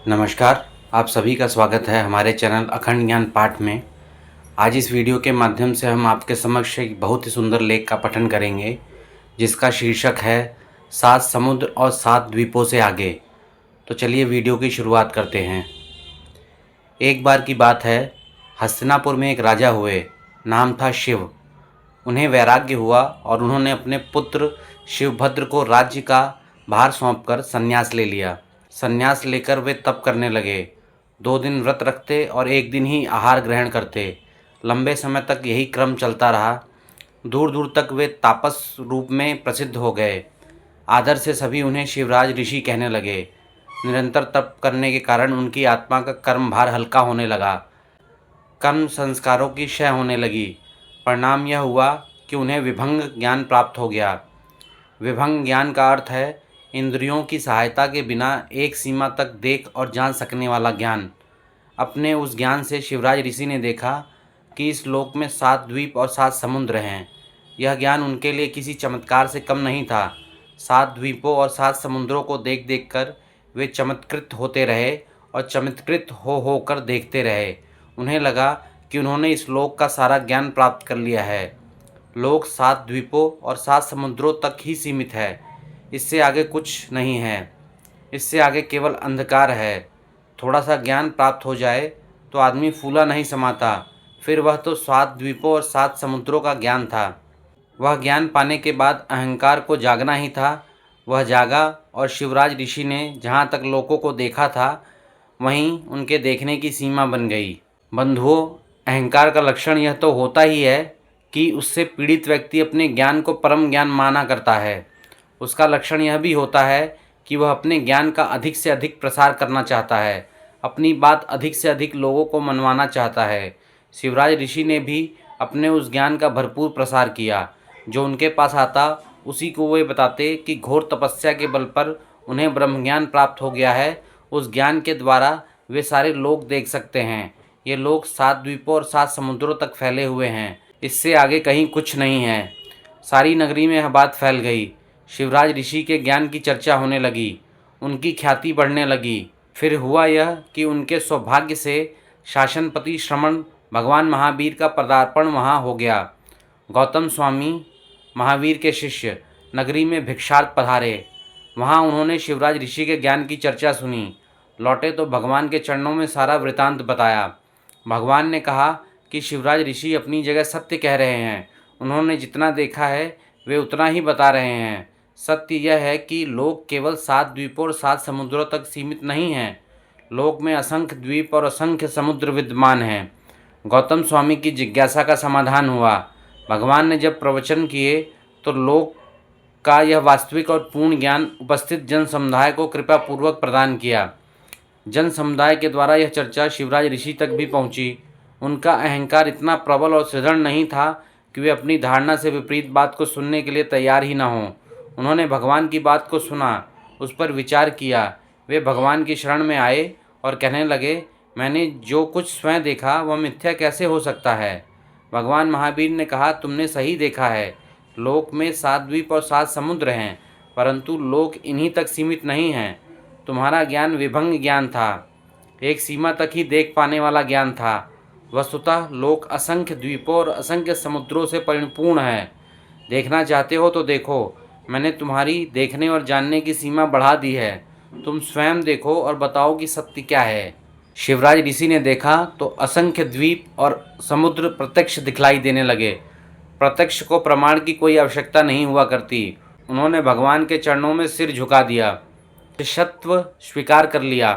नमस्कार, आप सभी का स्वागत है हमारे चैनल अखंड ज्ञान पाठ में। आज इस वीडियो के माध्यम से हम आपके समक्ष एक बहुत ही सुंदर लेख का पठन करेंगे, जिसका शीर्षक है 7 समुद्र और 7 द्वीपों से आगे। तो चलिए वीडियो की शुरुआत करते हैं। एक बार की बात है, हस्तिनापुर में एक राजा हुए, नाम था शिव। उन्हें वैराग्य हुआ और उन्होंने अपने पुत्र शिवभद्र को राज्य का भार सौंपकर संन्यास ले लिया। संन्यास लेकर वे तप करने लगे। 2 दिन व्रत रखते और 1 दिन ही आहार ग्रहण करते। लंबे समय तक यही क्रम चलता रहा। दूर दूर तक वे तापस रूप में प्रसिद्ध हो गए। आदर से सभी उन्हें शिवराज ऋषि कहने लगे। निरंतर तप करने के कारण उनकी आत्मा का कर्म भार हल्का होने लगा। कर्म संस्कारों की क्षय होने लगी। परिणाम यह हुआ कि उन्हें विभंग ज्ञान प्राप्त हो गया। विभंग ज्ञान का अर्थ है इंद्रियों की सहायता के बिना एक सीमा तक देख और जान सकने वाला ज्ञान। अपने उस ज्ञान से शिवराज ऋषि ने देखा कि इस लोक में 7 द्वीप और 7 समुद्र हैं। यह ज्ञान उनके लिए किसी चमत्कार से कम नहीं था। 7 द्वीपों और 7 समुद्रों को देख देख कर वे चमत्कृत होते रहे और चमत्कृत हो होकर देखते रहे। उन्हें लगा कि उन्होंने इस लोक का सारा ज्ञान प्राप्त कर लिया है। लोक 7 द्वीपों और 7 समुद्रों तक ही सीमित है। इससे आगे कुछ नहीं है। इससे आगे केवल अंधकार है। थोड़ा सा ज्ञान प्राप्त हो जाए तो आदमी फूला नहीं समाता। फिर वह तो 7 द्वीपों और 7 समुद्रों का ज्ञान था। वह ज्ञान पाने के बाद अहंकार को जागना ही था। वह जागा और शिवराज ऋषि ने जहाँ तक लोगों को देखा था, वहीं उनके देखने की सीमा बन गई। बंधुओं, अहंकार का लक्षण यह तो होता ही है कि उससे पीड़ित व्यक्ति अपने ज्ञान को परम ज्ञान माना करता है। उसका लक्षण यह भी होता है कि वह अपने ज्ञान का अधिक से अधिक प्रसार करना चाहता है, अपनी बात अधिक से अधिक लोगों को मनवाना चाहता है। शिवराज ऋषि ने भी अपने उस ज्ञान का भरपूर प्रसार किया। जो उनके पास आता उसी को वे बताते कि घोर तपस्या के बल पर उन्हें ब्रह्म ज्ञान प्राप्त हो गया है। उस ज्ञान के द्वारा वे सारे लोक देख सकते हैं। ये लोक 7 द्वीपों और 7 समुद्रों तक फैले हुए हैं। इससे आगे कहीं कुछ नहीं है। सारी नगरी में यह बात फैल गई। शिवराज ऋषि के ज्ञान की चर्चा होने लगी। उनकी ख्याति बढ़ने लगी। फिर हुआ यह कि उनके सौभाग्य से शासनपति श्रमण भगवान महावीर का पदार्पण वहाँ हो गया। गौतम स्वामी महावीर के शिष्य नगरी में भिक्षार्थ पधारे। वहाँ उन्होंने शिवराज ऋषि के ज्ञान की चर्चा सुनी। लौटे तो भगवान के चरणों में सारा वृतांत बताया। भगवान ने कहा कि शिवराज ऋषि अपनी जगह सत्य कह रहे हैं। उन्होंने जितना देखा है वे उतना ही बता रहे हैं। सत्य यह है कि लोक केवल 7 द्वीपों और 7 समुद्रों तक सीमित नहीं हैं। लोक में असंख्य द्वीप और असंख्य समुद्र विद्यमान हैं। गौतम स्वामी की जिज्ञासा का समाधान हुआ। भगवान ने जब प्रवचन किए तो लोक का यह वास्तविक और पूर्ण ज्ञान उपस्थित जन समुदाय को कृपापूर्वक प्रदान किया। जन समुदाय के द्वारा यह चर्चा शिवराज ऋषि तक भी पहुंची। उनका अहंकार इतना प्रबल और सुदृढ़ नहीं था कि वे अपनी धारणा से विपरीत बात को सुनने के लिए तैयार ही न हों। उन्होंने भगवान की बात को सुना, उस पर विचार किया। वे भगवान की शरण में आए और कहने लगे, मैंने जो कुछ स्वयं देखा वह मिथ्या कैसे हो सकता है। भगवान महावीर ने कहा, तुमने सही देखा है। लोक में 7 द्वीप और 7 समुद्र हैं, परंतु लोक इन्हीं तक सीमित नहीं हैं। तुम्हारा ज्ञान विभंग ज्ञान था, एक सीमा तक ही देख पाने वाला ज्ञान था। वस्तुतः लोक असंख्य द्वीपों और असंख्य समुद्रों से परिपूर्ण है। देखना चाहते हो तो देखो, मैंने तुम्हारी देखने और जानने की सीमा बढ़ा दी है। तुम स्वयं देखो और बताओ कि सत्य क्या है। शिवराज ऋषि ने देखा तो असंख्य द्वीप और समुद्र प्रत्यक्ष दिखलाई देने लगे। प्रत्यक्ष को प्रमाण की कोई आवश्यकता नहीं हुआ करती। उन्होंने भगवान के चरणों में सिर झुका दिया, शिष्यत्व स्वीकार कर लिया।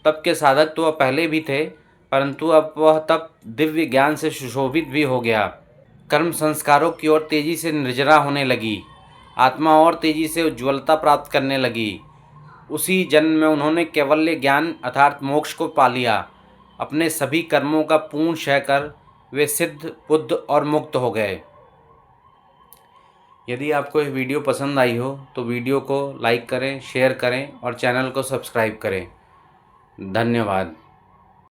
तप के साधक तो वह पहले भी थे, परंतु अब वह तप दिव्य ज्ञान से सुशोभित भी हो गया। कर्म संस्कारों की ओर तेजी से निर्जरा होने लगी। आत्मा और तेजी से उज्ज्वलता प्राप्त करने लगी। उसी जन्म में उन्होंने कैवल्य ज्ञान अर्थात मोक्ष को पा लिया। अपने सभी कर्मों का पूर्ण क्षय कर वे सिद्ध, बुद्ध और मुक्त हो गए। यदि आपको यह वीडियो पसंद आई हो तो वीडियो को लाइक करें, शेयर करें और चैनल को सब्सक्राइब करें। धन्यवाद।